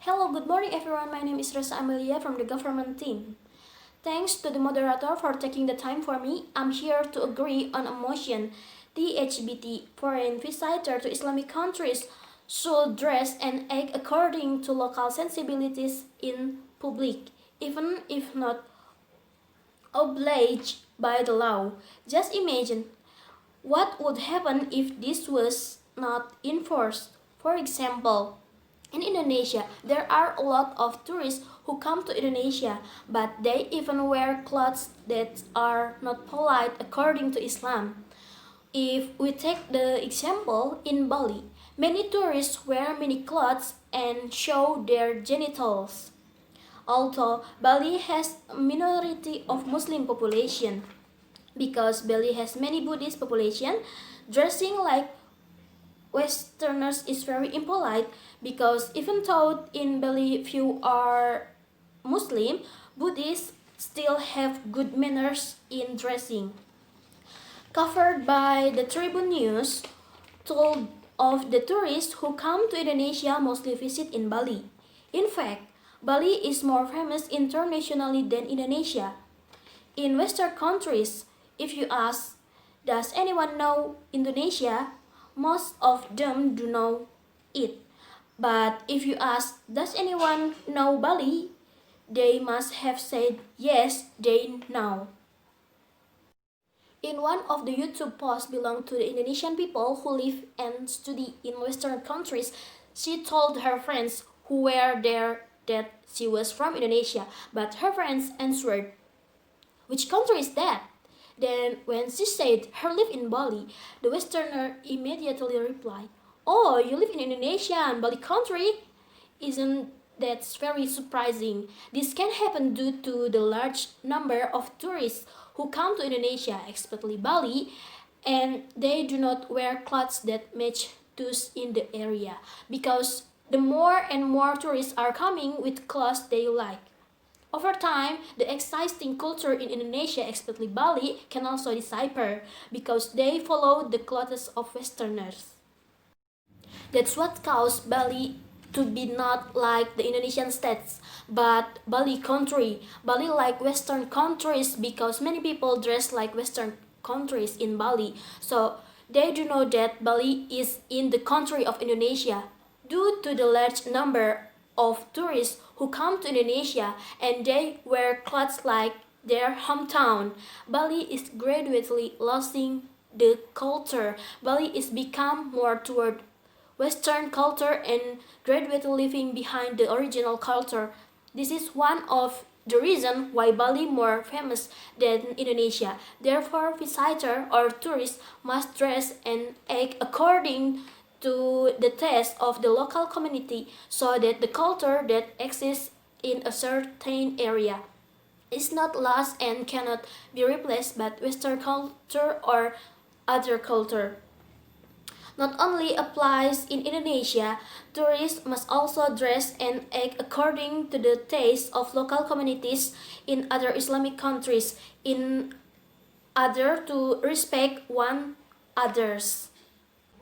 Hello, good morning everyone. My name is Resa from the government team. Thanks to the moderator for taking the time for me. I'm here to agree on a motion. The foreign visitor to Islamic countries should dress and act according to local sensibilities in public, even if not obliged by the law. Just imagine what would happen if this was not enforced. For example, in Indonesia, there are a lot of tourists who come to Indonesia, but they even wear clothes that are not polite according to Islam. If we take the example in Bali, many tourists wear mini clothes and show their genitals. Although Bali has a minority of Muslim population, because Bali has many Buddhist population, dressing like Westerners is very impolite because even though in Bali few are Muslim, Buddhists still have good manners in dressing. Covered by the Tribune News, told of the tourists who come to Indonesia mostly visit in Bali. In fact, Bali is more famous internationally than Indonesia. In Western countries, if you ask, does anyone know Indonesia? Most of them do know it. But if you ask, does anyone know Bali? They must have said, yes, they know. In one of the YouTube posts belong to the Indonesian people who live and study in Western countries, she told her friends who were there that she was from Indonesia, but her friends answered, which country is that? Then, when she said her live in Bali, the Westerner immediately replied, "Oh, you live in Indonesia and Bali country? Isn't that very surprising? This can happen due to the large number of tourists who come to Indonesia, especially Bali, and they do not wear clothes that match those in the area, because the more and more tourists are coming with clothes they like. Over time, the existing culture in Indonesia, especially Bali, can also disappear because they follow the clothes of Westerners. That's what caused Bali to be not like the Indonesian states, but Bali country. Bali like Western countries because many people dress like Western countries in Bali. So they do know that Bali is in the country of Indonesia. Due to the large number of tourists who come to Indonesia and they wear clothes like their hometown, Bali is gradually losing the culture. Bali is become more toward Western culture and gradually leaving behind the original culture. This is one of the reason why Bali more famous than Indonesia. Therefore, visitor or tourist must dress and act according to the taste of the local community so that the culture that exists in a certain area is not lost and cannot be replaced by Western culture or other culture. Not only applies in Indonesia, tourists must also dress and act according to the taste of local communities in other Islamic countries in order to respect one others.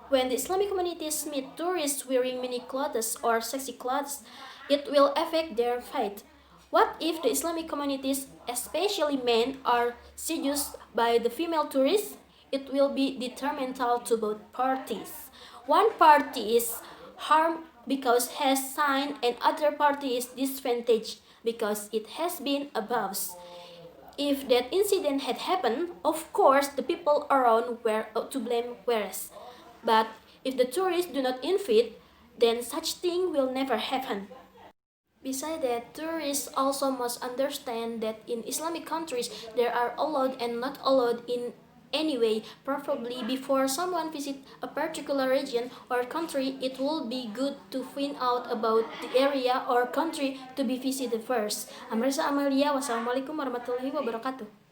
When the Islamic communities meet tourists wearing mini clothes or sexy clothes, it will affect their faith. What if the Islamic communities, especially men, are seduced by the female tourists? It will be detrimental to both parties. One party is harmed because has signed and other party is disadvantaged because it has been abused. If that incident had happened, of course the people around were to blame whereas. But if the tourists do not invite, then such thing will never happen. Besides that, tourists also must understand that in Islamic countries there are allowed and not allowed in any way. Preferably before someone visit a particular region or country, it will be good to find out about the area or country to be visited first. I'm Resa Amalia. Wassalamualaikum warahmatullahi wabarakatuh.